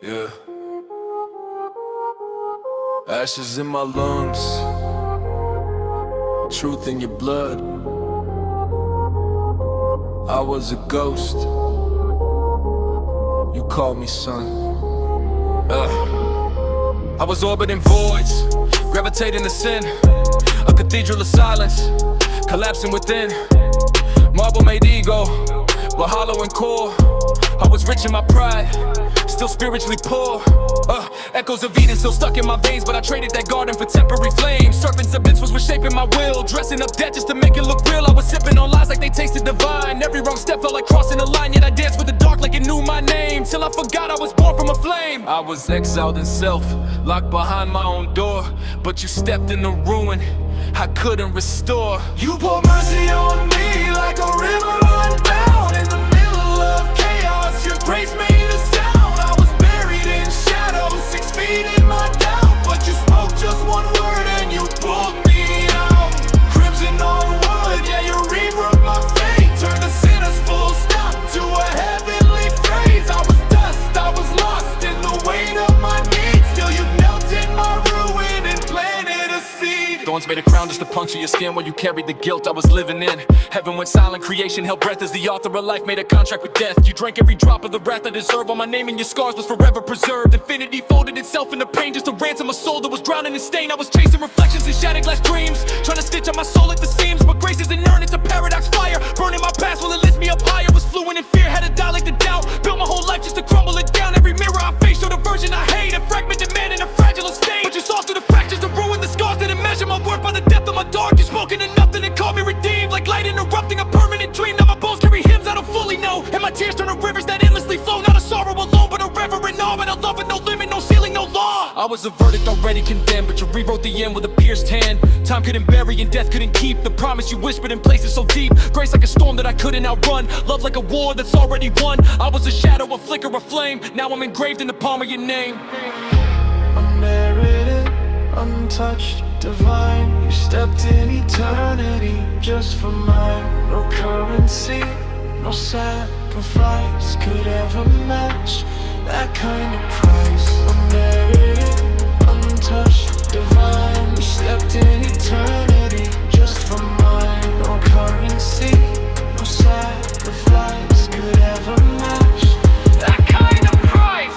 Yeah. Ashes in my lungs, truth in your blood. I was a ghost, you called me son. I was orbiting voids, gravitating to sin. A cathedral of silence, collapsing within. Marble made ego, but hollow and core. I was rich in my pride, still spiritually poor. Echoes of Eden still stuck in my veins, but I traded that garden for temporary flames. Serpents and bits was reshaping my will, dressing up death just to make it look real. I was sipping on lies like they tasted divine. Every wrong step felt like crossing a line, yet I danced with the dark like it knew my name. Till I forgot I was born from a flame. I was exiled in self, locked behind my own door. But you stepped in the ruin I couldn't restore. You poured mercy on me like a river unbound. In the middle of chaos, your grace made a sound. I was buried in shadows, 6 feet in my doubt. But you spoke just one word and you pulled me out. Crimson on wood, yeah, you rewrote my fate. Turned a sinner's full stop to a heavenly phrase. I was dust, I was lost in the weight of my needs. Still you knelt in my ruin and planted a seed. Thorns made a crown just to puncture your skin while you carried the guilt I was living in. Heaven went silent, creation held breath as the author of life made a contract with death. You drank every drop of the wrath I deserve. All my name and your scars was forever preserved. Infinity folded itself into pain just to ransom a soul that was drowning in stain. I was chasing reflections in shattered glass dreams, trying to stitch up my soul at the seams. But grace isn't earned, it's a paradox fire, burning my past while it lifts me up higher. Was fluent in fear, had to die like the doubt. Built my whole life just to crumble it down. Every mirror I face showed a version I hate, a fragmented man in a fragile state. But you saw through the fractures to ruin the scars. Didn't measure my worth by the depth of my dark. You spoken to nothing and called me redeemed, like light interrupting a permanent dream. Now my bones carry hymns I don't fully know, and my tears turn to rivers that endlessly flow. Not a sorrow alone, but a reverent awe, and a love with no limit, no ceiling, no law. I was a verdict already condemned, but you rewrote the end with a pierced hand. Time couldn't bury and death couldn't keep the promise you whispered in places so deep. Grace like a storm that I couldn't outrun, love like a war that's already won. I was a shadow, a flicker, a flame. Now I'm engraved in the palm of your name. Unmerited, untouched, divine. You stepped in eternity just for mine. No currency, no sacrifice could ever match that kind of price. Unmerited, untouched, divine. You stepped in eternity just for mine. No currency, no sacrifice could ever match that kind of price.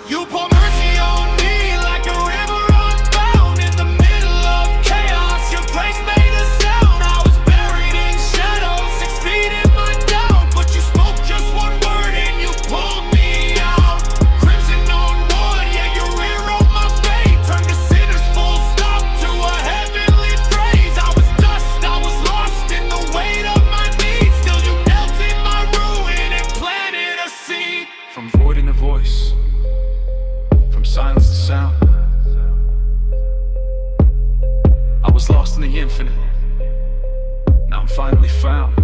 You pour mercy on me like a river unbound. In the middle of chaos, your grace made a sound. I was buried in shadows, 6 feet in my doubt. But you spoke just one word and you pulled me out. Crimson on wood, yeah, you rewrote my fate. Turned a sinner's full stop to a heavenly phrase. I was dust, I was lost in the weight of my needs. Still you knelt in my ruin and planted a seed. From void in a voice, from silence to sound. I was lost in the infinite, now I'm finally found.